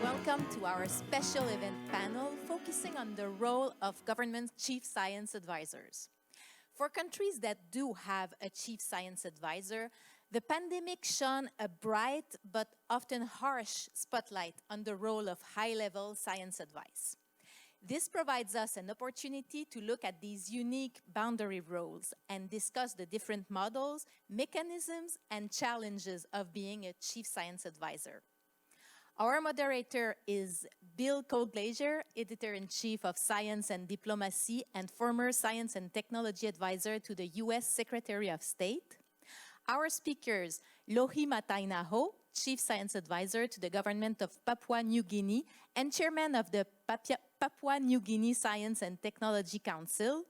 Welcome to our special event panel focusing on the role of government chief science advisors. For countries that do have a chief science advisor, the pandemic shone a bright but often harsh spotlight on the role of high-level science advice. This provides us an opportunity to look at these unique boundary roles and discuss the different models, mechanisms, and challenges of being a chief science advisor. Our moderator is Bill Colglazier, Editor-in-Chief of Science and Diplomacy and former Science and Technology Advisor to the U.S. Secretary of State. Our speakers, Lohi Matainaho, Chief Science Advisor to the Government of Papua New Guinea and Chairman of the Papua New Guinea Science and Technology Council.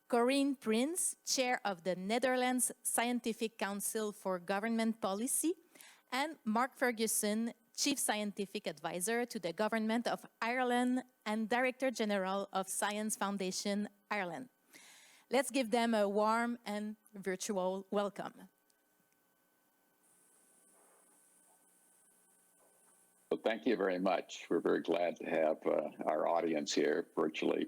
Corien, Prins, Chair of the Netherlands Scientific Council for Government Policy. And Mark Ferguson, Chief Scientific Advisor to the Government of Ireland and Director General of Science Foundation Ireland. Let's give them a warm and virtual welcome. Well, thank you very much. We're very glad to have our audience here virtually.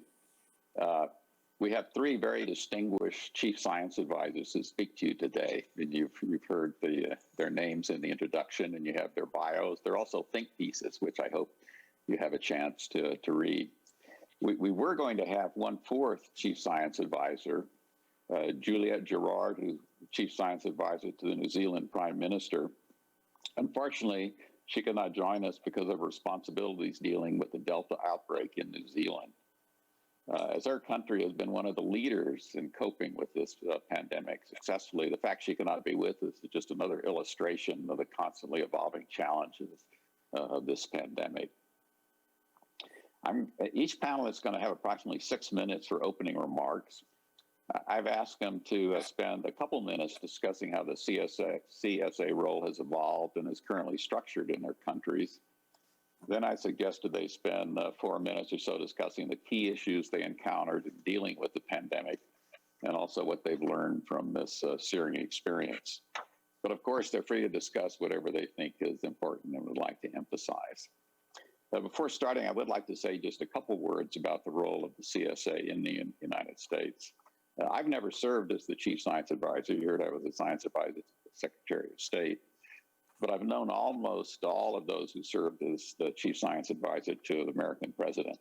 We have three very distinguished chief science advisors to speak to you today. And you've heard their names in the introduction, and you have their bios. They're also think pieces, which I hope you have a chance to read. We were going to have one fourth chief science advisor, Juliette Gerard, who's chief science advisor to the New Zealand Prime Minister. Unfortunately, she could not join us because of responsibilities dealing with the Delta outbreak in New Zealand. As our country has been one of the leaders in coping with this pandemic successfully, the fact she cannot be with us is just another illustration of the constantly evolving challenges of this pandemic. Each panelist is going to have approximately 6 minutes for opening remarks. I've asked them to spend a couple minutes discussing how the CSA role has evolved and is currently structured in their countries. Then I suggested they spend 4 minutes or so discussing the key issues they encountered in dealing with the pandemic and also what they've learned from this searing experience. But of course, they're free to discuss whatever they think is important and would like to emphasize. Before starting, I would like to say just a couple words about the role of the CSA in the United States. I've never served as the Chief Science Advisor. You heard I was a Science Advisor to the Secretary of State. But I've known almost all of those who served as the Chief Science Advisor to the American President.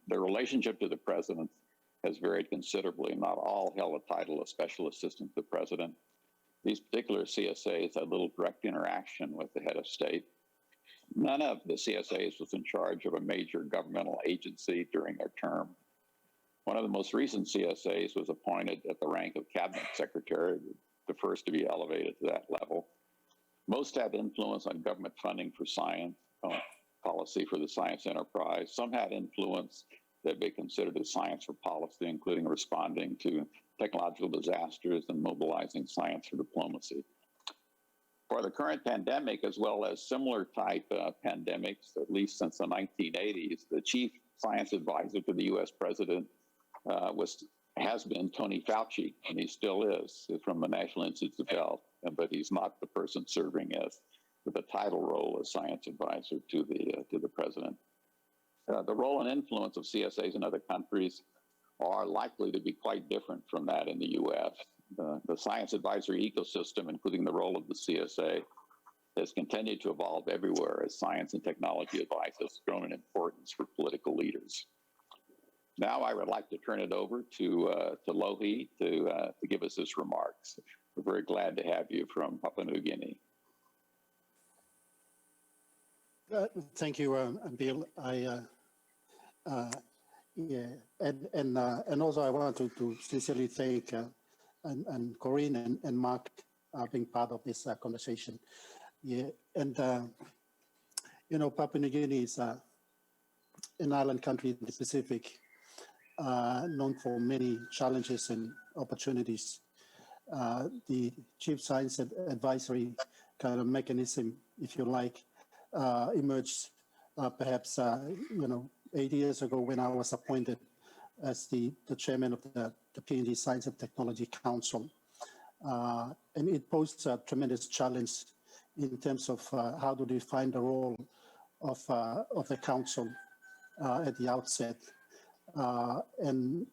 Their relationship to the President has varied considerably. Not all held a title of Special Assistant to the President. These particular CSAs had little direct interaction with the head of state. None of the CSAs was in charge of a major governmental agency during their term. One of the most recent CSAs was appointed at the rank of Cabinet Secretary, the first to be elevated to that level. Most had influence on government funding for science, policy for the science enterprise. Some had influence that they considered as science for policy, including responding to technological disasters and mobilizing science for diplomacy. For the current pandemic, as well as similar type pandemics, at least since the 1980s, the chief science advisor to the U.S. president has been Tony Fauci, and he still is from the National Institutes of Health, but he's not the person serving as with the title role as science advisor to the president. The role and influence of CSAs in other countries are likely to be quite different from that in the U.S. The science advisory ecosystem, including the role of the CSA, has continued to evolve everywhere as science and technology advice has grown in importance for political leaders. Now I would like to turn it over to Lohi to give us his remarks. We're very glad to have you from Papua New Guinea. Thank you, Bill. And also I want to sincerely thank and Corien and Mark being part of this conversation. Yeah, and you know, Papua New Guinea is an island country in the Pacific, known for many challenges and opportunities. The Chief Science Advisory kind of mechanism, if you like, emerged perhaps 8 years ago when I was appointed as the chairman of the PNG Science and Technology Council. And it posed a tremendous challenge in terms of how to define the role of the council at the outset, and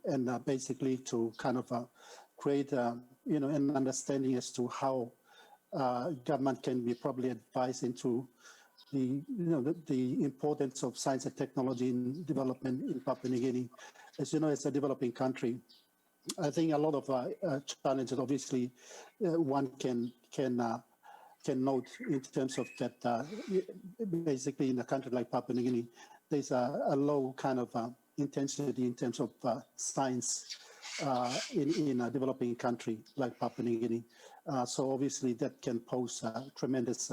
basically to kind of create an understanding as to how government can be probably advised into the importance of science and technology in development in Papua New Guinea. As you know, it's a developing country. I think a lot of challenges, obviously, one can note in terms of that. Basically, in a country like Papua New Guinea, there's a low kind of intensity in terms of science in a developing country like Papua New Guinea. So obviously, that can pose a tremendous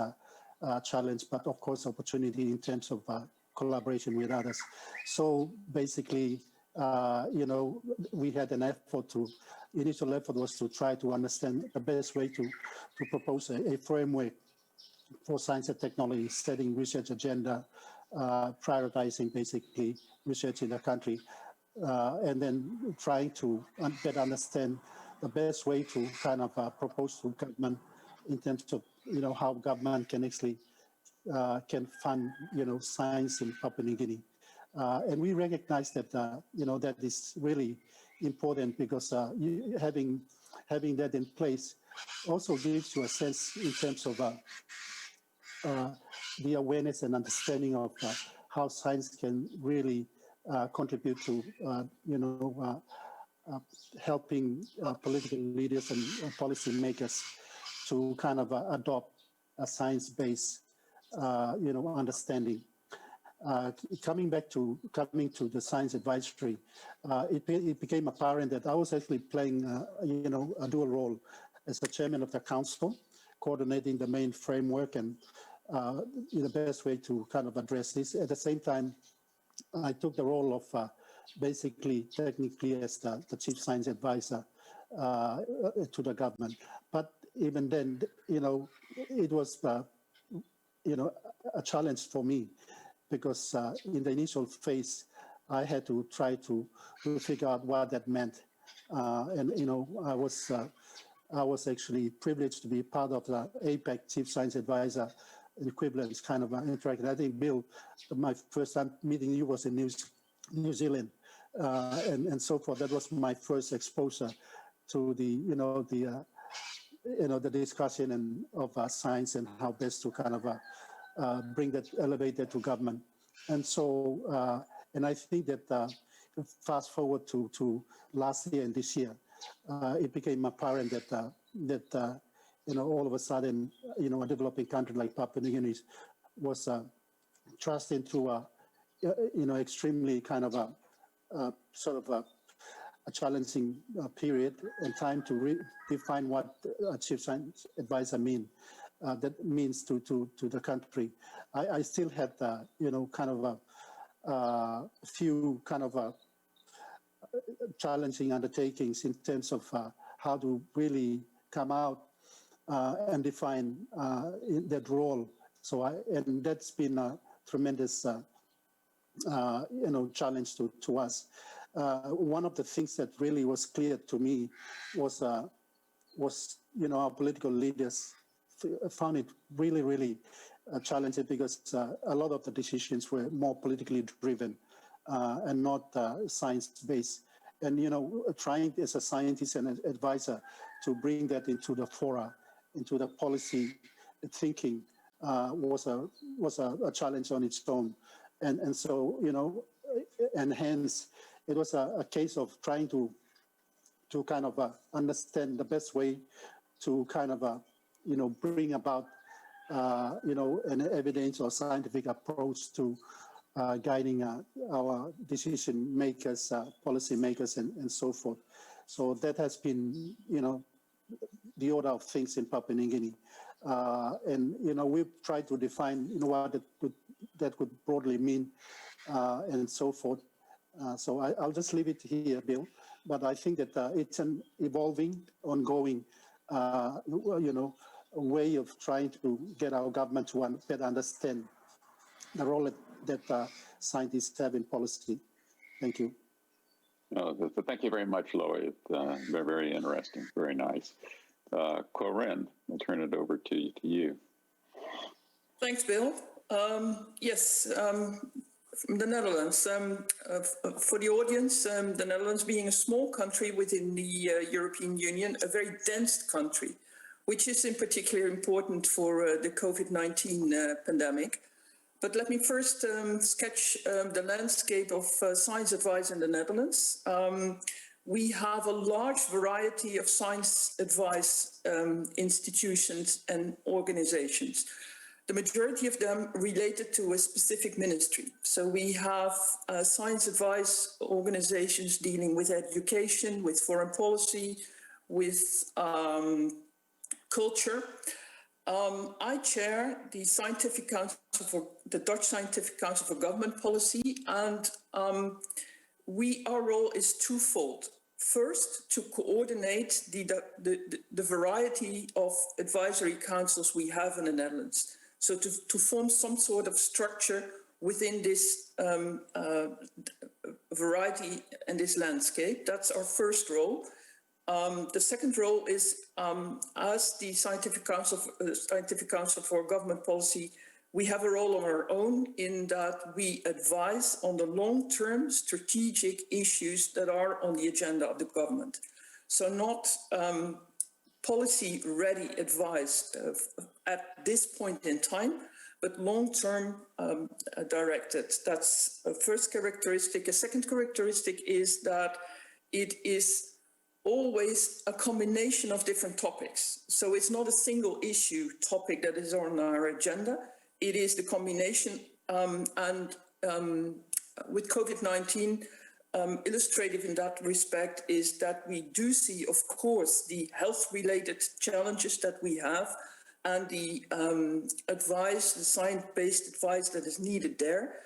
challenge, but of course, opportunity in terms of collaboration with others. So basically, we had an effort initial effort was to try to understand the best way to propose a framework for science and technology, setting research agenda, prioritizing basically research in the country, and then trying to better understand the best way to kind of propose to government in terms of, how government can actually can fund, science in Papua New Guinea. And we recognize that, that is really important because having that in place also gives you a sense in terms of the awareness and understanding of how science can really contribute to, helping political leaders and policy makers to kind of adopt a science-based, understanding. Coming to the science advisory, it became apparent that I was actually playing, a dual role as the chairman of the council, coordinating the main framework and the best way to kind of address this. At the same time, I took the role of basically technically as the chief science advisor to the government. But even then, it was, a challenge for me because in the initial phase, I had to try to figure out what that meant. And, I was actually privileged to be part of the APEC Chief Science Advisor equivalent kind of interaction. I think, Bill, my first time meeting you was in New Zealand, and so forth. That was my first exposure to the discussion and of science and how best to kind of bring that, elevate that to government. And so, and I think that fast forward to last year and this year, it became apparent that all of a sudden, a developing country like Papua New Guinea was thrust into a, extremely kind of a sort of a challenging period and time to define what a chief science advisor that means to the country. I still had, kind of a few kind of challenging undertakings in terms of how to really come out and define that role. So and that's been a tremendous, challenge to us. One of the things that really was clear to me was our political leaders found it really, really challenging because a lot of the decisions were more politically driven and not science-based. And, trying as a scientist and advisor to bring that into the fora, into the policy thinking was a challenge on its own. And so, and hence it was a case of trying to kind of understand the best way to kind of, bring about, an evidence or scientific approach to guiding our decision makers, policy makers, and so forth. So that has been, the order of things in Papua New Guinea. And, we've tried to define, what that could broadly mean and so forth. So I'll just leave it here, Bill. But I think that it's an evolving, ongoing, way of trying to get our government to better understand the role that scientists have in policy. Thank you. Thank you very much, Lohi. It's very, very interesting. Very nice. Corien, I'll turn it over to you. Thanks, Bill. Yes, from the Netherlands. For the audience, the Netherlands being a small country within the European Union, a very dense country, which is in particular important for the COVID-19 pandemic. But let me first sketch the landscape of science advice in the Netherlands. We have a large variety of science advice institutions and organizations. The majority of them related to a specific ministry. So we have science advice organizations dealing with education, with foreign policy, with culture. I chair the Scientific Council for the Dutch Scientific Council for Government Policy, and our role is twofold. First, to coordinate the variety of advisory councils we have in the Netherlands. So to form some sort of structure within this variety and this landscape. That's our first role. The second role is, as the Scientific Council for Government Policy, we have a role of our own in that we advise on the long-term strategic issues that are on the agenda of the government. So not policy-ready advice at this point in time, but long-term directed. That's a first characteristic. A second characteristic is that it is always a combination of different topics. So it's not a single issue topic that is on our agenda. It is the combination, and with COVID-19, illustrative in that respect is that we do see, of course, the health-related challenges that we have and the advice, the science-based advice that is needed there.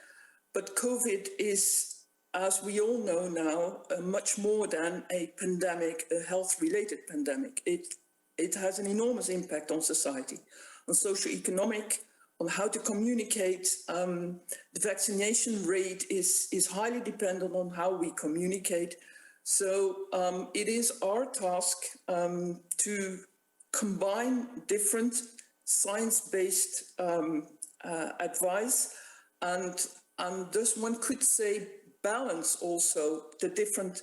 But COVID is, as we all know now, much more than a pandemic, a health-related pandemic. It has an enormous impact on society, on socio-economic, on how to communicate. The vaccination rate is highly dependent on how we communicate. So it is our task to combine different science-based advice and thus one could say balance also the different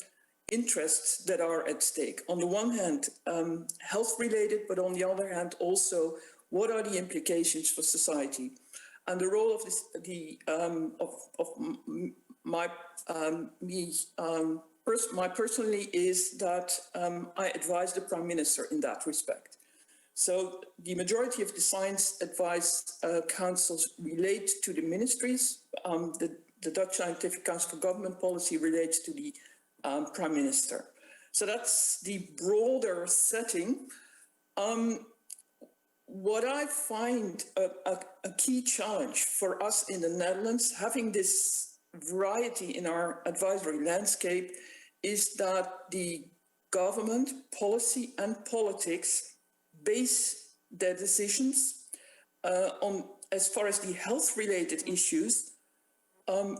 interests that are at stake. On the one hand, health-related, but on the other hand also, what are the implications for society? And the role of my personally is that I advise the Prime Minister in that respect. So the majority of the science advice councils relate to the ministries. The Dutch Scientific Council for Government Policy relates to the Prime Minister. So that's the broader setting. What I find a key challenge for us in the Netherlands, having this variety in our advisory landscape, is that the government, policy and politics base their decisions on, as far as the health-related issues,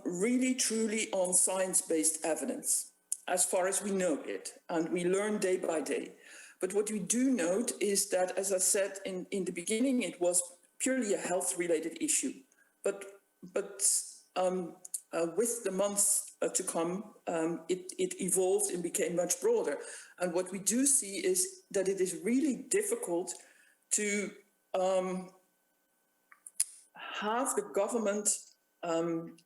really truly on science-based evidence, as far as we know it, and we learn day by day. But what we do note is that, as I said in the beginning, it was purely a health-related issue. But with the months to come, it evolved and became much broader. And what we do see is that it is really difficult to have the government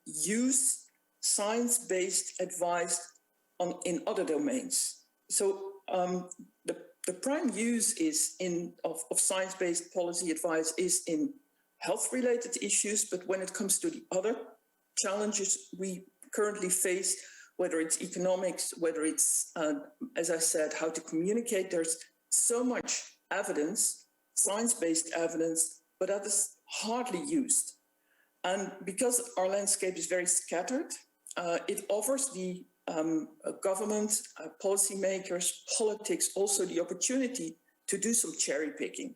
use science-based advice in other domains. So the prime use is of science-based policy advice is in health-related issues, but when it comes to the other challenges we currently face, whether it's economics, whether it's, as I said, how to communicate, there's so much evidence, science-based evidence, but that is hardly used. And because our landscape is very scattered, it offers the government, policymakers, politics, also the opportunity to do some cherry picking.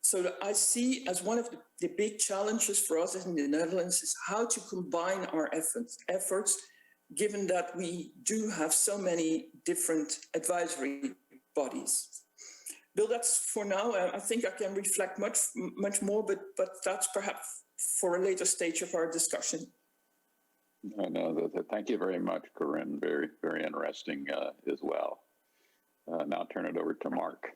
So I see as one of the big challenges for us in the Netherlands is how to combine our efforts, given that we do have so many different advisory bodies. Bill, that's for now. I think I can reflect much more, but that's perhaps for a later stage of our discussion. I know that. Thank you very much, Corinne. Very, very interesting as well. Now turn it over to Mark.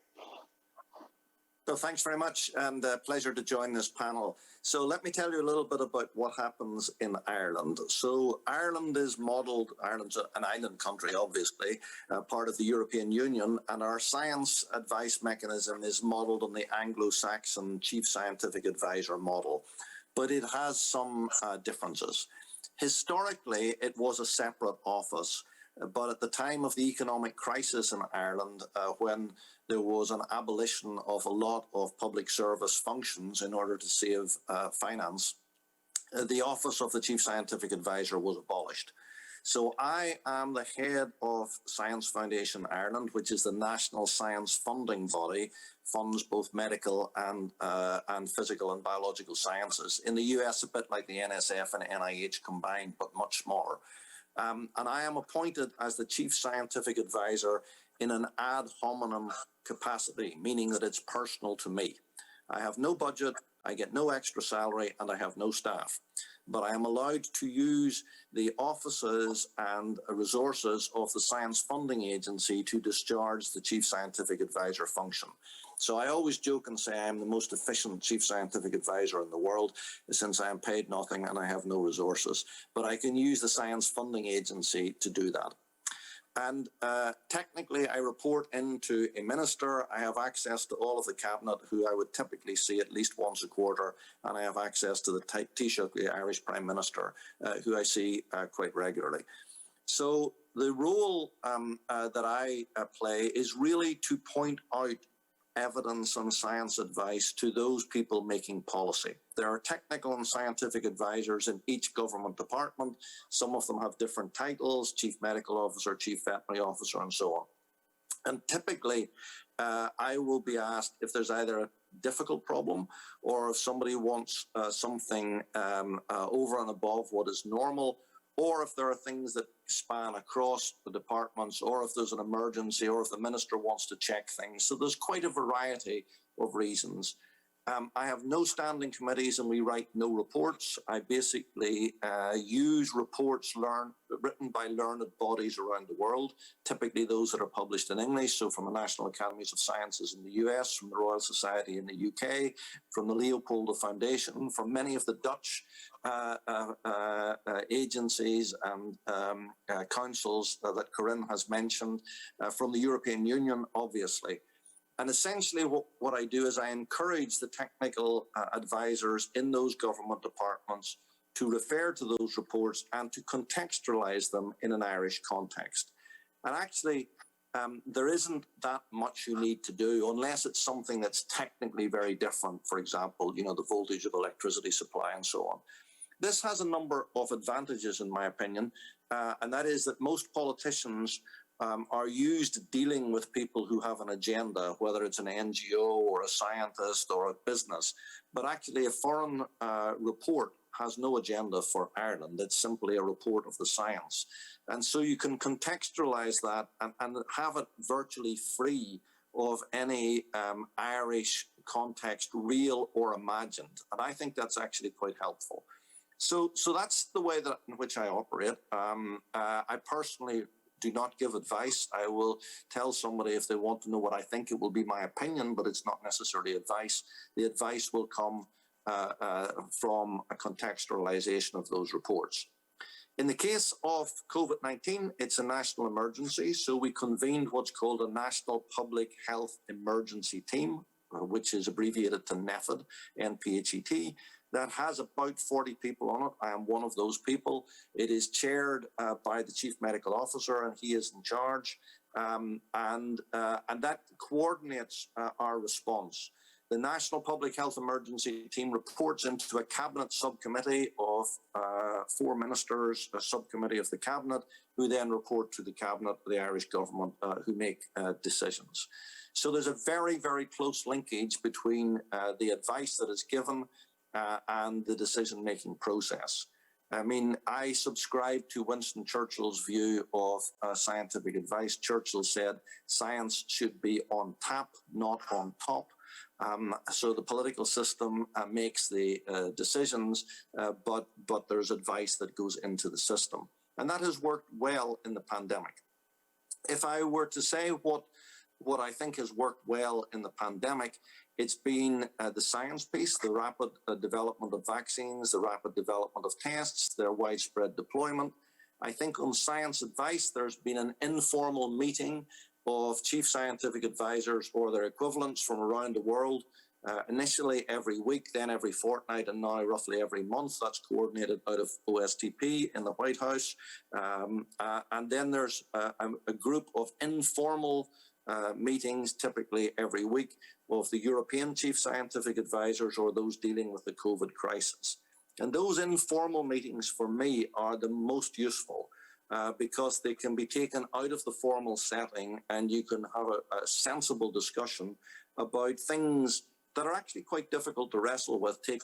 So thanks very much, and pleasure to join this panel. So let me tell you a little bit about what happens in Ireland. So Ireland is modelled, Ireland's an island country, obviously, part of the European Union, and our science advice mechanism is modelled on the Anglo-Saxon Chief Scientific Advisor model, but it has some differences. Historically, it was a separate office, but at the time of the economic crisis in Ireland, when there was an abolition of a lot of public service functions in order to save finance, the office of the Chief Scientific Advisor was abolished. So I am the head of Science Foundation Ireland, which is the national science funding body, funds both medical and physical and biological sciences. In the US, a bit like the NSF and NIH combined, but much smaller. And I am appointed as the Chief Scientific Advisor in an ad hominem capacity, meaning that it's personal to me. I have no budget, I get no extra salary, and I have no staff. But I am allowed to use the offices and resources of the Science Funding Agency to discharge the Chief Scientific Advisor function. So I always joke and say I'm the most efficient Chief Scientific Advisor in the world, since I am paid nothing and I have no resources. But I can use the Science Funding Agency to do that. And technically, I report into a minister. I have access to all of the cabinet, who I would typically see at least once a quarter, and I have access to the Taoiseach, the Irish Prime Minister, who I see quite regularly. So the role that I play is really to point out evidence and science advice to those people making policy. There are technical and scientific advisors in each government department. Some of them have different titles: Chief Medical Officer, Chief Veterinary Officer, and so on. And typically, I will be asked if there's either a difficult problem or if somebody wants something over and above what is normal, or if there are things that span across the departments, or if there's an emergency, or if the minister wants to check things. So there's quite a variety of reasons. I have no standing committees and we write no reports. I basically use reports written by learned bodies around the world, typically those that are published in English, so from the National Academies of Sciences in the US, from the Royal Society in the UK, from the Leopold Foundation, from many of the Dutch agencies and councils that Corinne has mentioned, from the European Union, obviously. And essentially what I do is I encourage the technical advisors in those government departments to refer to those reports and to contextualize them in an Irish context. And actually, there isn't that much you need to do unless it's something that's technically very different. For example, the voltage of electricity supply and so on. This has a number of advantages, in my opinion, and that is that most politicians are used dealing with people who have an agenda, whether it's an NGO or a scientist or a business. But actually, a foreign report has no agenda for Ireland. It's simply a report of the science. And so you can contextualize that and have it virtually free of any Irish context, real or imagined. And I think that's actually quite helpful. So that's the way in which I operate. I personally do not give advice. I will tell somebody if they want to know what I think, it will be my opinion, but it's not necessarily advice. The advice will come from a contextualization of those reports. In the case of COVID-19, it's a national emergency. So we convened what's called a National Public Health Emergency Team, which is abbreviated to NPHET, NPHET. That has about 40 people on it. I am one of those people. It is chaired by the Chief Medical Officer, and he is in charge. And that coordinates our response. The National Public Health Emergency Team reports into a cabinet subcommittee of 4 ministers, a subcommittee of the cabinet, who then report to the cabinet, the Irish government, who make decisions. So there's a very, very close linkage between the advice that is given and the decision-making process. I mean, I subscribe to Winston Churchill's view of scientific advice. Churchill said, science should be on tap, not on top. So the political system makes the decisions, but there's advice that goes into the system. And that has worked well in the pandemic. If I were to say what I think has worked well in the pandemic, it's been the science piece, the rapid development of vaccines, the rapid development of tests, their widespread deployment. I think on science advice, there's been an informal meeting of chief scientific advisors or their equivalents from around the world, initially every week, then every fortnight, and now roughly every month. That's coordinated out of OSTP in the White House. And then there's a group of informal meetings, typically every week, of the European chief scientific advisors or those dealing with the COVID crisis. And those informal meetings for me are the most useful because they can be taken out of the formal setting and you can have a sensible discussion about things that are actually quite difficult to wrestle with. Take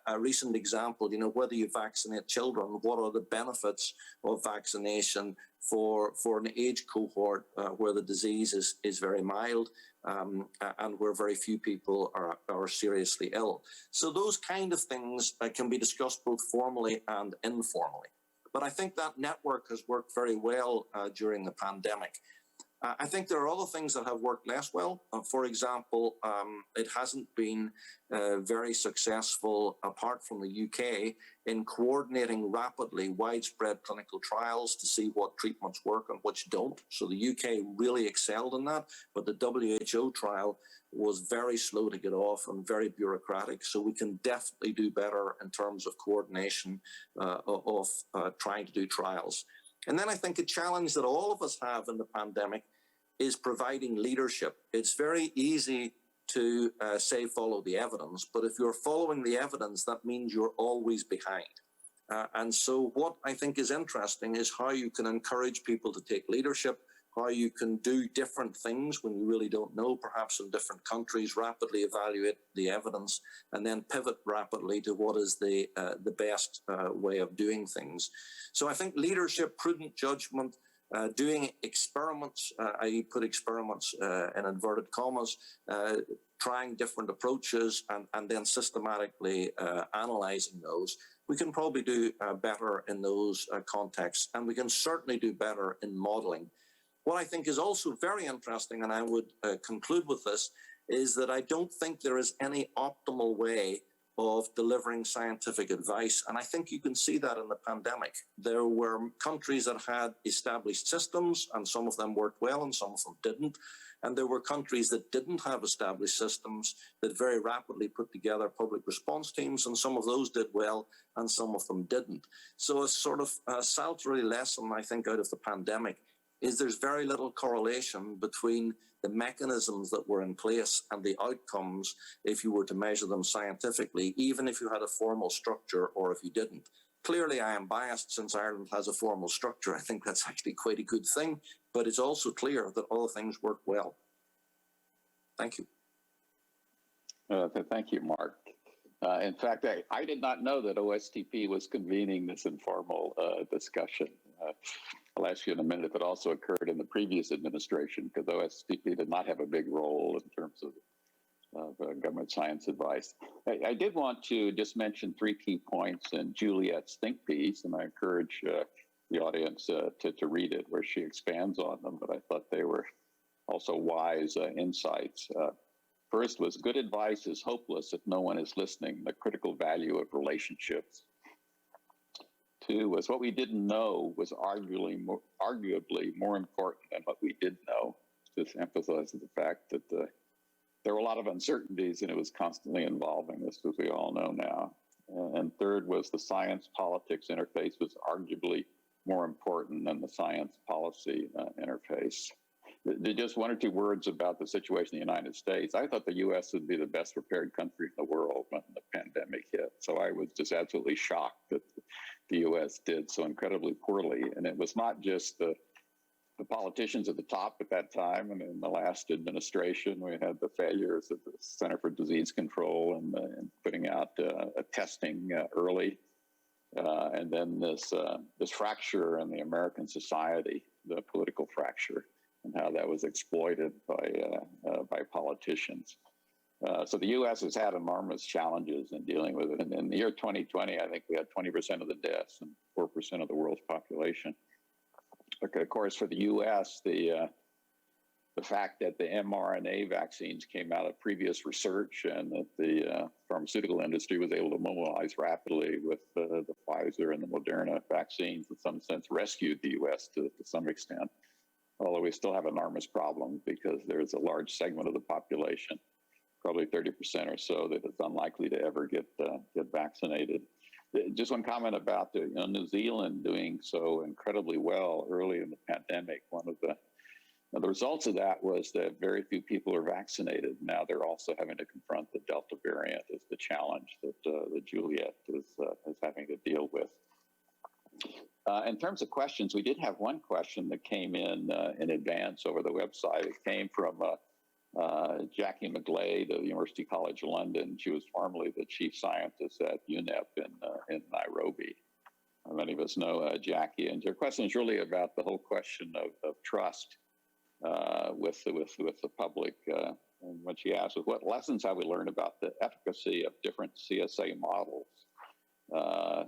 a recent example, whether you vaccinate children, what are the benefits of vaccination for an age cohort where the disease is very mild and where very few people are seriously ill. So those kind of things can be discussed both formally and informally. But I think that network has worked very well during the pandemic. I think there are other things that have worked less well. For example, it hasn't been very successful, apart from the UK, in coordinating rapidly widespread clinical trials to see what treatments work and which don't. So the UK really excelled in that, but the WHO trial was very slow to get off and very bureaucratic. So we can definitely do better in terms of coordination of trying to do trials. And then I think a challenge that all of us have in the pandemic is providing leadership. It's very easy to say follow the evidence, but if you're following the evidence, that means you're always behind. And so what I think is interesting is how you can encourage people to take leadership, how you can do different things when you really don't know, perhaps in different countries, rapidly evaluate the evidence, and then pivot rapidly to what is the best way of doing things. So I think leadership, prudent judgment, doing experiments, I put experiments in inverted commas, trying different approaches and then systematically analyzing those. We can probably do better in those contexts, and we can certainly do better in modeling. What I think is also very interesting, and I would conclude with this, is that I don't think there is any optimal way of delivering scientific advice. And I think you can see that in the pandemic. There were countries that had established systems, and some of them worked well and some of them didn't. And there were countries that didn't have established systems that very rapidly put together public response teams, and some of those did well and some of them didn't. So a sort of salutary lesson, I think, out of the pandemic is there's very little correlation between the mechanisms that were in place and the outcomes if you were to measure them scientifically, even if you had a formal structure or if you didn't. Clearly, I am biased since Ireland has a formal structure. I think that's actually quite a good thing, but it's also clear that all things work well. Thank you. Thank you, Mark. In fact, I did not know that OSTP was convening this informal discussion. I'll ask you in a minute if it also occurred in the previous administration, because OSTP did not have a big role in terms of government science advice. I did want to just mention 3 key points in Juliet's think piece, and I encourage the audience to read it, where she expands on them, but I thought they were also wise insights. First was, good advice is hopeless if no one is listening, the critical value of relationships. 2 was, what we didn't know was arguably more important than what we did know. This emphasizes the fact that there were a lot of uncertainties and it was constantly evolving, as we all know now. And 3rd was, the science-politics interface was arguably more important than the science-policy interface. Just 1 or 2 words about the situation in the United States. I thought the U.S. would be the best prepared country in the world when the pandemic hit. So I was just absolutely shocked that the U.S. did so incredibly poorly. And it was not just the politicians at the top at that time. And in the last administration, we had the failures of the Center for Disease Control and putting out testing early. And then this fracture in the American society, the political fracture, and how that was exploited by politicians. So the U.S. has had enormous challenges in dealing with it. And in the year 2020, I think we had 20% of the deaths and 4% of the world's population. Okay, of course, for the U.S., the fact that the mRNA vaccines came out of previous research and that the pharmaceutical industry was able to mobilize rapidly with the Pfizer and the Moderna vaccines, in some sense, rescued the U.S. to some extent. Although we still have enormous problems because there's a large segment of the population, probably 30% or so, that is unlikely to ever get vaccinated. Just one comment about New Zealand doing so incredibly well early in the pandemic. One of the results of that was that very few people are vaccinated. Now they're also having to confront the Delta variant as the challenge that Juliet is having to deal with. In terms of questions, we did have one question that came in advance over the website. It came from Jackie McGlade of University College London. She was formerly the chief scientist at UNEP in Nairobi. Many of us know Jackie, and her question is really about the whole question of trust with the public. And what she asked was, what lessons have we learned about the efficacy of different CSA models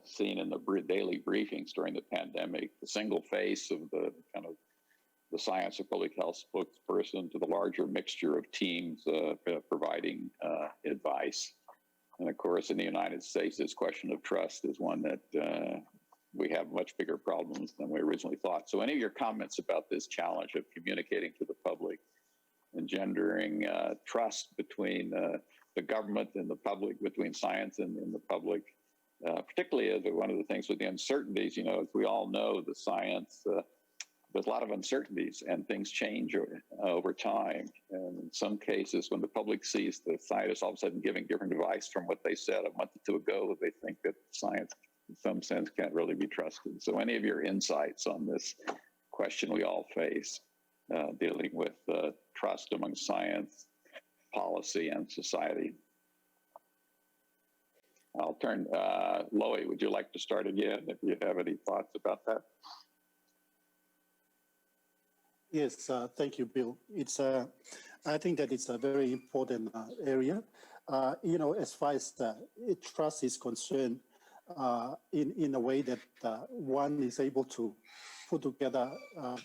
seen in the daily briefings during the pandemic? The single face of the kind of the science of public health spokesperson to the larger mixture of teams providing advice. And of course, in the United States, this question of trust is one that we have much bigger problems than we originally thought. So any of your comments about this challenge of communicating to the public, engendering trust between the government and the public, between science and the public, particularly as one of the things with the uncertainties, as we all know, the science, there's a lot of uncertainties and things change over time. And in some cases, when the public sees the scientists all of a sudden giving different advice from what they said a month or two ago, they think that science, in some sense, can't really be trusted. So any of your insights on this question we all face, dealing with trust among science, policy, and society? I'll turn, Lohi, would you like to start again if you have any thoughts about that? Yes, thank you, Bill. I think that it's a very important area. As far as trust is concerned, in a way that one is able to put together, a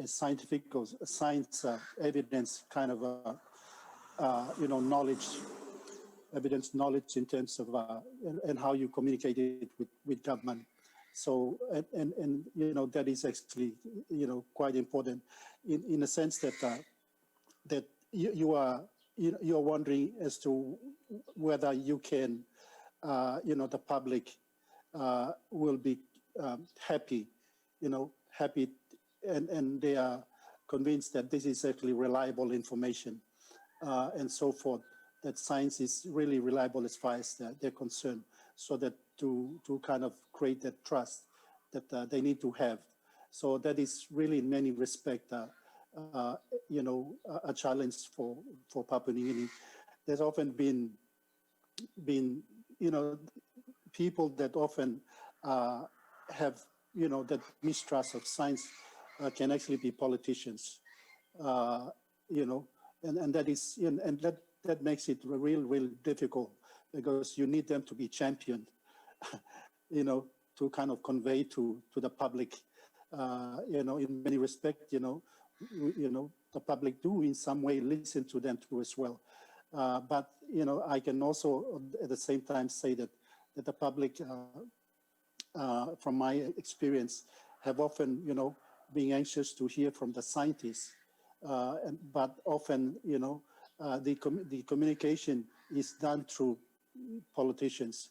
scientific or science evidence kind of knowledge, evidence knowledge in terms of and how you communicate it with government. So, and that is actually, quite important in a sense that that you are wondering as to whether you can, the public will be happy, happy, and they are convinced that this is actually reliable information and so forth, that science is really reliable as far as they're concerned, so that to kind of create that trust that they need to have. So that is really in many respects, a challenge for Papua New Guinea. There's often been people that often have, that mistrust of science can actually be politicians, and that is, and that makes it real difficult, because you need them to be championed, to kind of convey to the public, in many respects, the public do in some way listen to them too as well. But, I can also at the same time say that the public, from my experience, have often, being anxious to hear from the scientists, but often, the communication is done through politicians,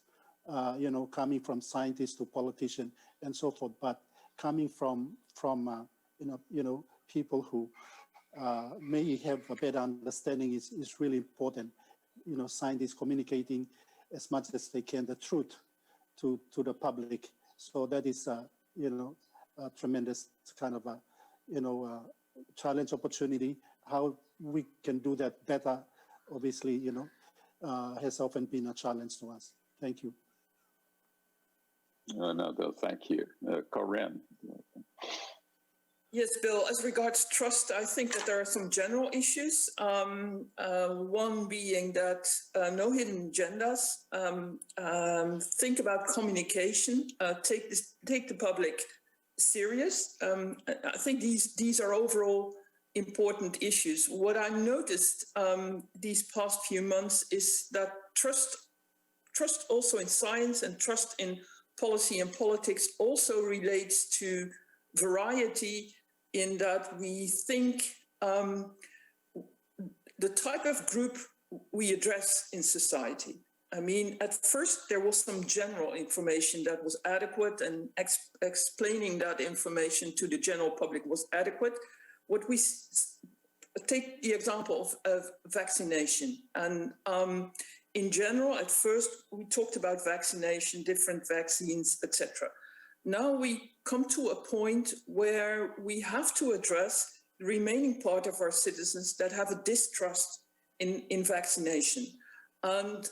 coming from scientists to politicians and so forth, but coming from people who may have a better understanding is really important. Scientists communicating as much as they can the truth to the public. So that is a tremendous kind of challenge, opportunity. How we can do that better, obviously, has often been a challenge to us. Thank you. No, thank you. Corien. Yes, Bill, as regards trust, I think that there are some general issues. One being that no hidden agendas, think about communication, take the public serious. I think these are overall important issues. What I noticed these past few months is that trust also in science and trust in policy and politics also relates to variety, in that we think the type of group we address in society. I mean, at first there was some general information that was adequate, and explaining that information to the general public was adequate. What we take the example of vaccination, and in general, at first we talked about vaccination, different vaccines, etc. Now we come to a point where we have to address the remaining part of our citizens that have a distrust in vaccination. And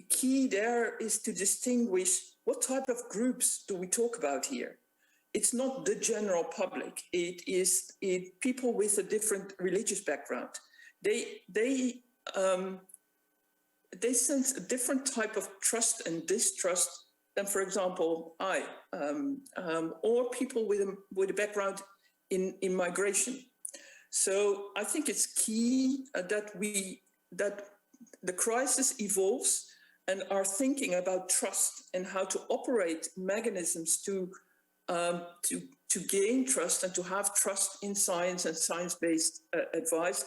key there is to distinguish what type of groups do we talk about here. It's not the general public. It is people with a different religious background. They sense a different type of trust and distrust than, for example, or people with a background in migration. So I think it's key that the crisis evolves, and our thinking about trust and how to operate mechanisms to gain trust and to have trust in science and science-based advice,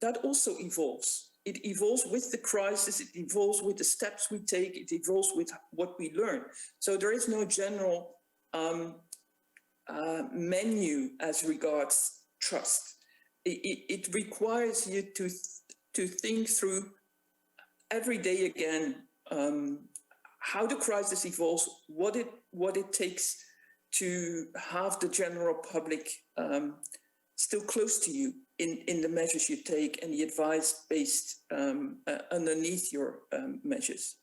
that also evolves. It evolves with the crisis, it evolves with the steps we take, it evolves with what we learn. So there is no general menu as regards trust. It requires you to think through every day again how the crisis evolves, what it takes to have the general public still close to you in the measures you take and the advice based underneath your measures.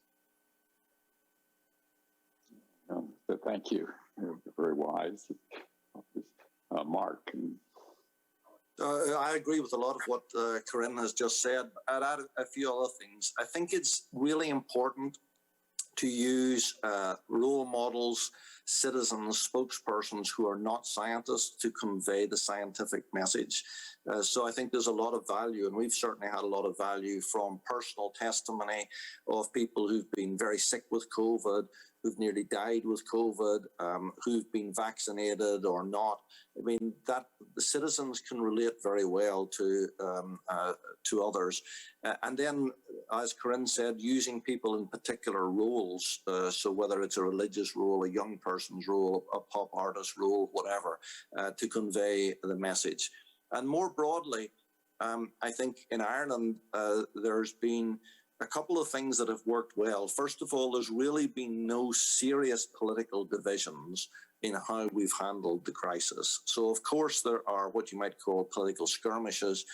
Thank you. Very wise. Mark. I agree with a lot of what Corien has just said. I'd add a few other things. I think it's really important to use role models, citizens, spokespersons who are not scientists to convey the scientific message. So I think there's a lot of value, and we've certainly had a lot of value from personal testimony of people who've been very sick with COVID, who've nearly died with COVID, who've been vaccinated or not. I mean, that the citizens can relate very well to others. And then, as Corien said, using people in particular roles, so whether it's a religious role, a young person's role, a pop artist role, whatever, to convey the message. And more broadly, I think in Ireland, there's been a couple of things that have worked well. First of all, there's really been no serious political divisions in how we've handled the crisis. So, of course, there are what you might call political skirmishes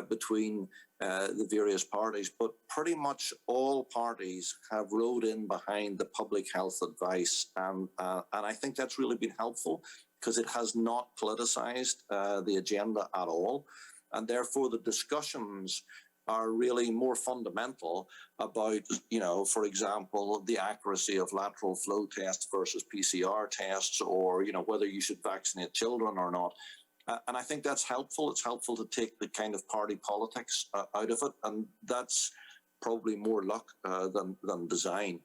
between the various parties, but pretty much all parties have rode in behind the public health advice. And I think that's really been helpful because it has not politicized the agenda at all. And therefore, the discussions are really more fundamental about, you know, for example, the accuracy of lateral flow tests versus PCR tests, or, you know, whether you should vaccinate children or not. And I think that's helpful. It's helpful to take the kind of party politics out of it. And that's probably more luck than design.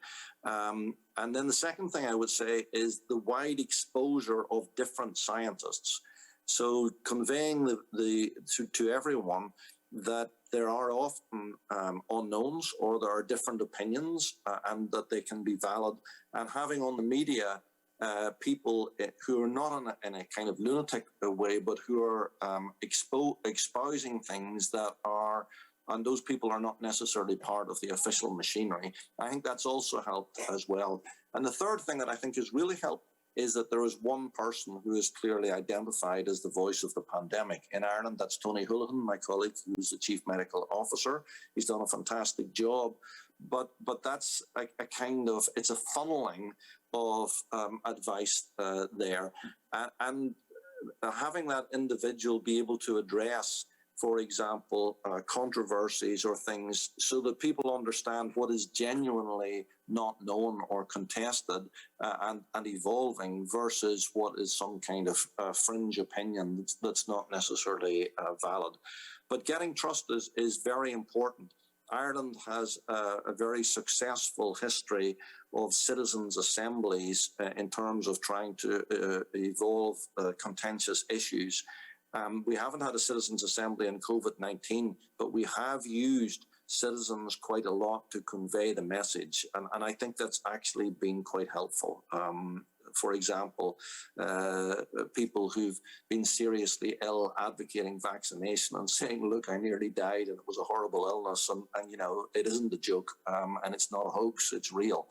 And then the second thing I would say is the wide exposure of different scientists. So conveying to everyone that there are often unknowns, or there are different opinions, and that they can be valid. And having on the media people who are not in a kind of lunatic way, but who are exposing things that are, and those people are not necessarily part of the official machinery. I think that's also helped as well. And the third thing that I think has really helped is that there is one person who is clearly identified as the voice of the pandemic. In Ireland, that's Tony Holohan, my colleague, who's the Chief Medical Officer. He's done a fantastic job, but that's a kind of, it's a funneling of advice there. And having that individual be able to address, for example, controversies or things so that people understand what is genuinely not known or contested and evolving versus what is some kind of fringe opinion that's not necessarily valid. But getting trust is very important. Ireland has a very successful history of citizens' assemblies in terms of trying to evolve contentious issues. We haven't had a citizens' assembly in COVID-19, but we have used citizens quite a lot to convey the message. And I think that's actually been quite helpful. For example, people who've been seriously ill advocating vaccination and saying, look, I nearly died and it was a horrible illness. And you know, it isn't a joke and it's not a hoax, it's real.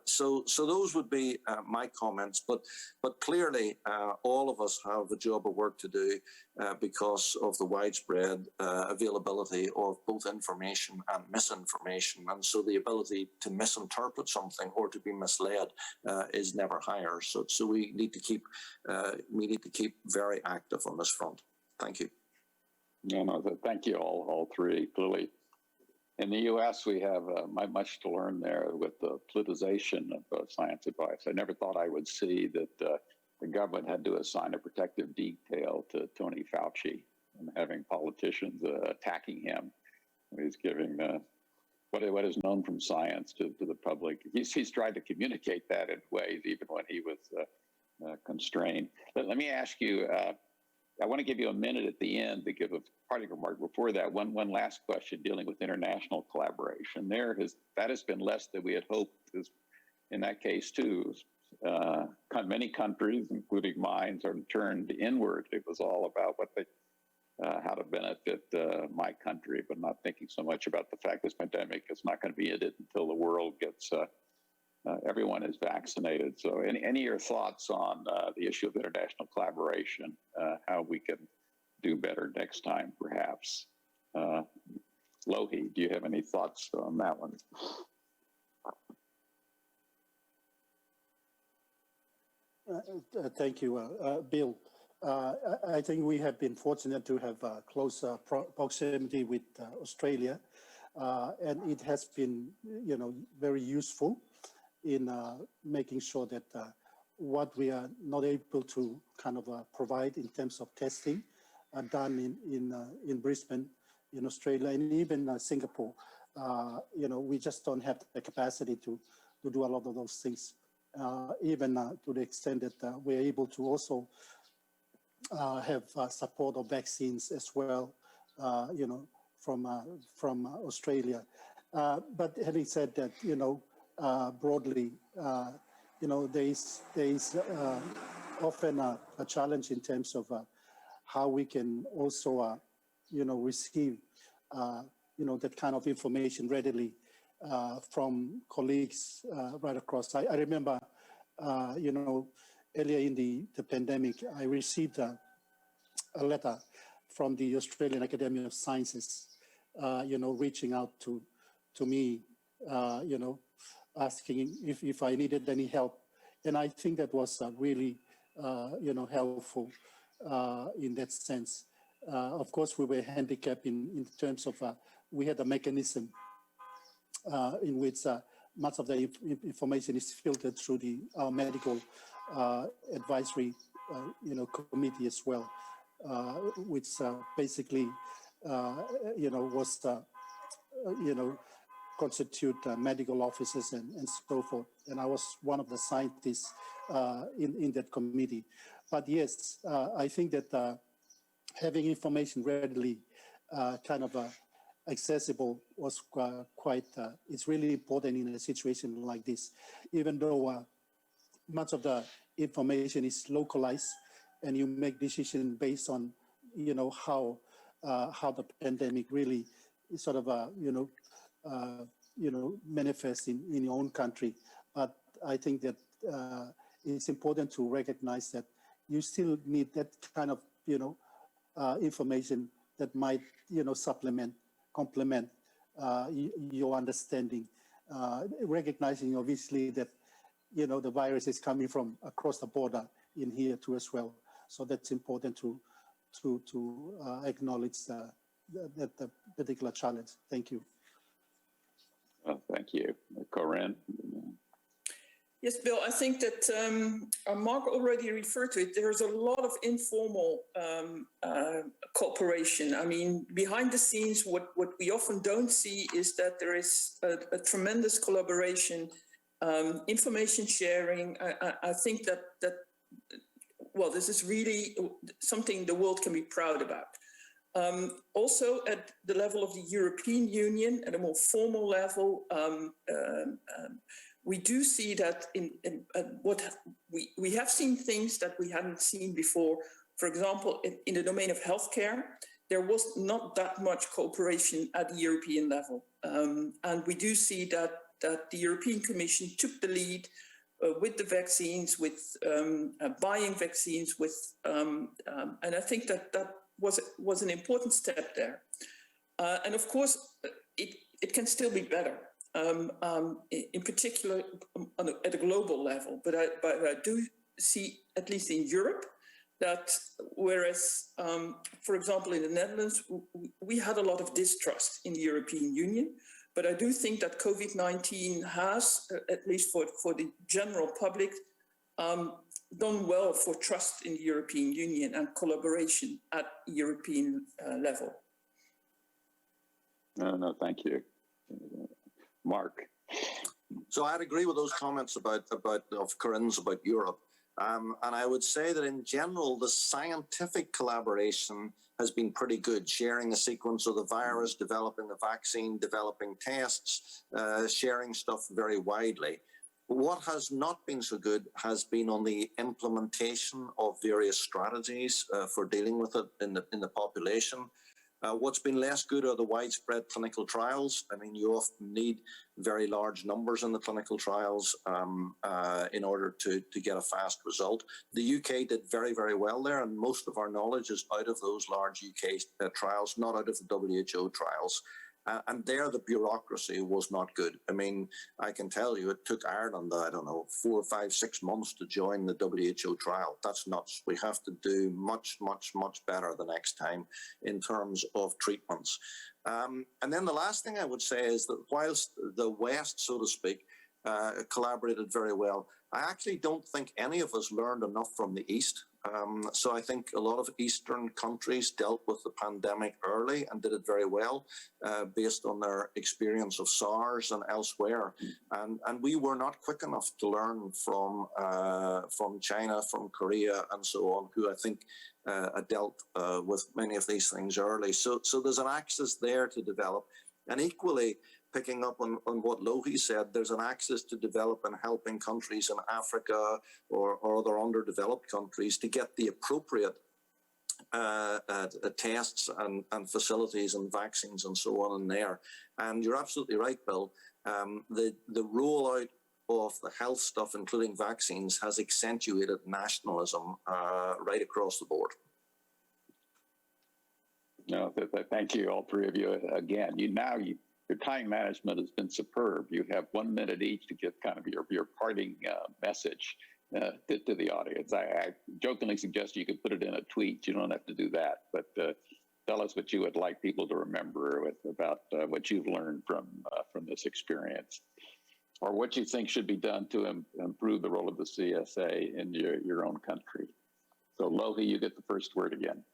So those would be my comments. But clearly, all of us have a job of work to do because of the widespread availability of both information and misinformation. And so the ability to misinterpret something or to be misled is never higher. So we need to keep very active on this front. Thank you. No, thank you all three. Clearly, in the U.S., we have much to learn there with the politicization of science advice. I never thought I would see that the government had to assign a protective detail to Tony Fauci and having politicians attacking him. He's giving what is known from science to the public. He's tried to communicate that in ways even when he was constrained. Let me ask you, I want to give you a minute at the end to give a parting remark. Before that, one last question dealing with international collaboration. That has been less than we had hoped. In that case, too, many countries, including mine, are turned inward. It was all about how to benefit my country, but not thinking so much about the fact this pandemic is not going to be ended until the world gets, everyone is vaccinated. So any of your thoughts on the issue of international collaboration, how we can do better next time, perhaps? Lohi, do you have any thoughts on that one? Thank you, Bill. I think we have been fortunate to have close proximity with Australia, and it has been, very useful in making sure that what we are not able to kind of provide in terms of testing are done in Brisbane, in Australia, and even Singapore. We just don't have the capacity to do a lot of those things, even to the extent that we're able to also have support of vaccines as well, from Australia. But having said that, broadly, there is often a challenge in terms of how we can also, receive, that kind of information readily from colleagues right across. I remember, earlier in the pandemic, I received a letter from the Australian Academy of Sciences, reaching out to me, asking if I needed any help. And I think that was really, helpful in that sense. Of course, we were handicapped in terms of we had a mechanism in which much of the information is filtered through the medical advisory, committee as well, which basically, was, constitute medical officers and so forth. And I was one of the scientists in that committee. But yes, I think that having information readily kind of accessible was quite, it's really important in a situation like this, even though much of the information is localized and you make decisions based on, how the pandemic really sort of, manifests in your own country. But I think that it's important to recognize that you still need that kind of, information that might, complement your understanding, recognizing obviously that, the virus is coming from across the border in here too as well. So that's important to acknowledge that particular challenge. Thank you. Thank you. Corien? Yes, Bill, I think that Mark already referred to it. There's a lot of informal cooperation. I mean, behind the scenes, what we often don't see is that there is a tremendous collaboration, information sharing. I think that well, this is really something the world can be proud about. Also, at the level of the European Union, at a more formal level, we do see that what we have seen things that we hadn't seen before. For example, in the domain of healthcare, there was not that much cooperation at the European level. And we do see that the European Commission took the lead with the vaccines, with buying vaccines, and I think that was an important step there. And of course, it can still be better. In particular at a global level, but I do see, at least in Europe, that whereas, for example, in the Netherlands, we had a lot of distrust in the European Union, but I do think that COVID-19 has, at least for the general public, done well for trust in the European Union and collaboration at European level. No, thank you. Mark. So I'd agree with those comments of Corien's about Europe. And I would say that in general, the scientific collaboration has been pretty good, sharing the sequence of the virus, developing the vaccine, developing tests, sharing stuff very widely. What has not been so good has been on the implementation of various strategies for dealing with it in the population. What's been less good are the widespread clinical trials. I mean, you often need very large numbers in the clinical trials in order to get a fast result. The UK did very, very well there, and most of our knowledge is out of those large UK trials, not out of the WHO trials. And there, the bureaucracy was not good. I mean, I can tell you, it took Ireland, I don't know, 4, 5, 6 months to join the WHO trial. That's nuts. We have to do much, much, much better the next time in terms of treatments. And then the last thing I would say is that whilst the West, so to speak, collaborated very well, I actually don't think any of us learned enough from the East. So I think a lot of Eastern countries dealt with the pandemic early and did it very well based on their experience of SARS and elsewhere. And we were not quick enough to learn from China, from Korea and so on, who I think dealt with many of these things early. So there's an axis there to develop. And equally, picking up on what Lohi said, there's an axis to develop and helping countries in Africa or other underdeveloped countries to get the appropriate tests and facilities and vaccines and so on in there. And you're absolutely right, Bill. The rollout of the health stuff, including vaccines, has accentuated nationalism right across the board. No, thank you, all three of you. Again, your time management has been superb. You have 1 minute each to give kind of your parting message to the audience. I jokingly suggest you could put it in a tweet. You don't have to do that, but tell us what you would like people to remember about what you've learned from this experience, or what you think should be done to improve the role of the CSA in your own country. So Lohi, you get the first word again.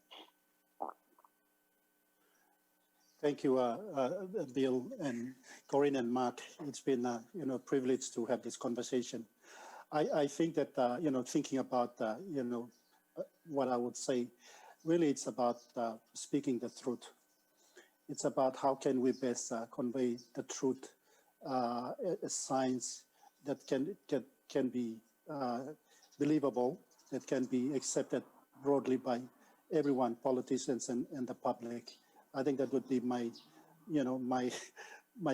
Thank you, Bill and Corien and Mark. It's been a privilege to have this conversation. I think that thinking about what I would say, really it's about speaking the truth. It's about how can we best convey the truth, science that can be believable, that can be accepted broadly by everyone, politicians and the public. I think that would be my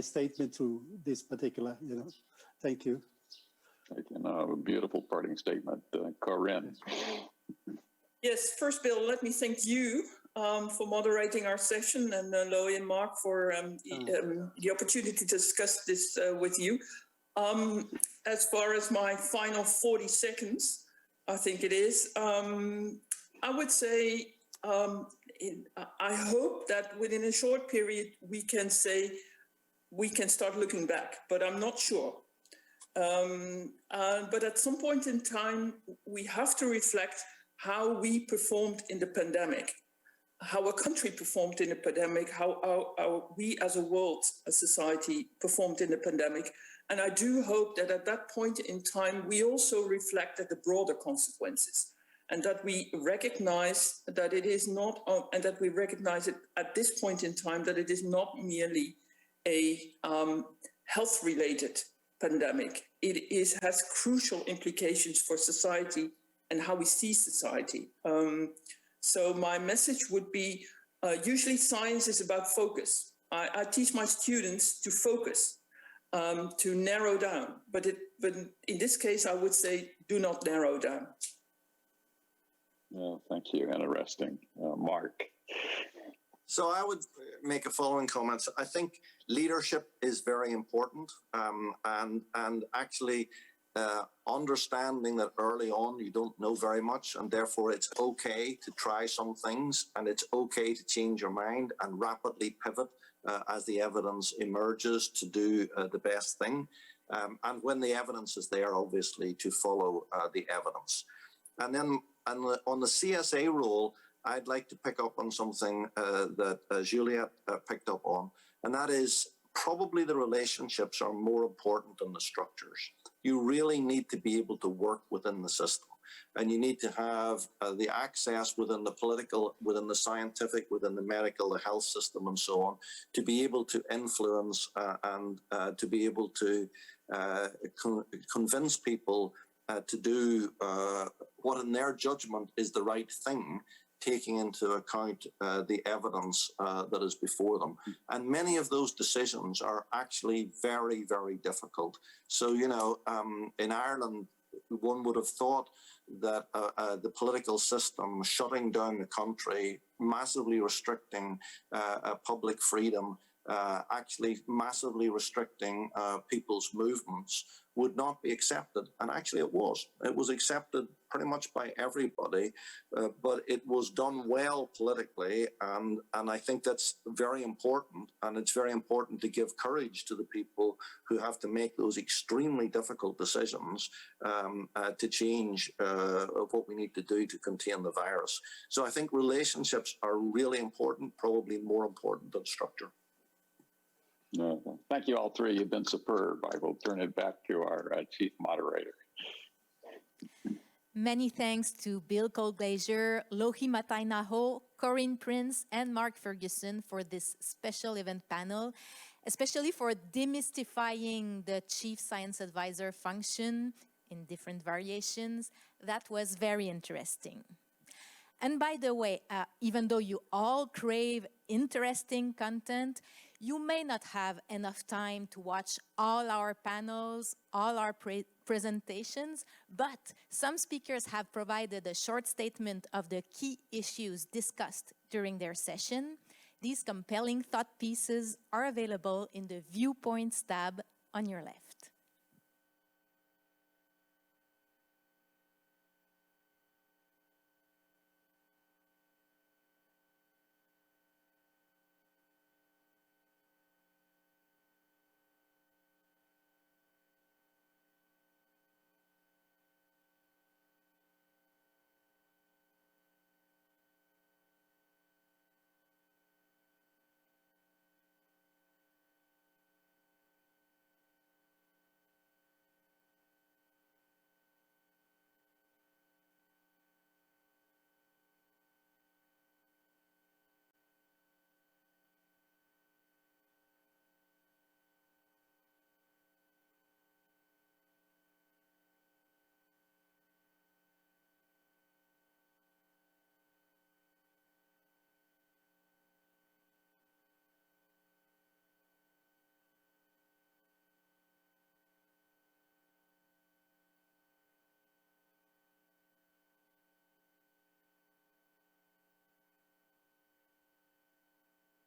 statement to this particular, Thank you. Thank you. A beautiful parting statement, Corien. Yes, first, Bill, let me thank you for moderating our session, and Lohi and Mark for the opportunity to discuss this with you. As far as my final 40 seconds, I think it is, I would say I hope that within a short period we can say we can start looking back, but I'm not sure. But at some point in time, we have to reflect how we performed in the pandemic, how a country performed in the pandemic, how we as a world, a society performed in the pandemic. And I do hope that at that point in time, we also reflect at the broader consequences and that we recognize that it is not, and that we recognize it at this point in time, that it is not merely a health-related pandemic. It has crucial implications for society and how we see society. So my message would be, usually science is about focus. I teach my students to focus, to narrow down. But in this case, I would say, do not narrow down. Well, thank you. Interesting. Mark. So I would make a following comments. I think leadership is very important, and actually understanding that early on you don't know very much, and therefore it's okay to try some things, and it's okay to change your mind and rapidly pivot as the evidence emerges to do the best thing. And when the evidence is there, obviously, to follow the evidence. And then on the CSA role, I'd like to pick up on something that Juliet picked up on, and that is probably the relationships are more important than the structures. You really need to be able to work within the system, and you need to have the access within the political, within the scientific, within the medical, the health system, and so on, to be able to influence and to be able to convince people to do what in their judgment is the right thing, taking into account the evidence that is before them. And many of those decisions are actually very, very difficult. So, you know, in Ireland, one would have thought that the political system shutting down the country, massively restricting public freedom, actually massively restricting people's movements would not be accepted. And actually it was. It was accepted pretty much by everybody, but it was done well politically. And I think that's very important. And it's very important to give courage to the people who have to make those extremely difficult decisions to change what we need to do to contain the virus. So I think relationships are really important, probably more important than structure. No, thank you all three. You've been superb. I will turn it back to our chief moderator. Many thanks to Bill Colglazier, Lohi Matainaho, Corien Prins, and Mark Ferguson for this special event panel, especially for demystifying the Chief Science Advisor function in different variations. That was very interesting. And by the way, even though you all crave interesting content, you may not have enough time to watch all our panels, all our presentations, but some speakers have provided a short statement of the key issues discussed during their session. These compelling thought pieces are available in the Viewpoints tab on your left.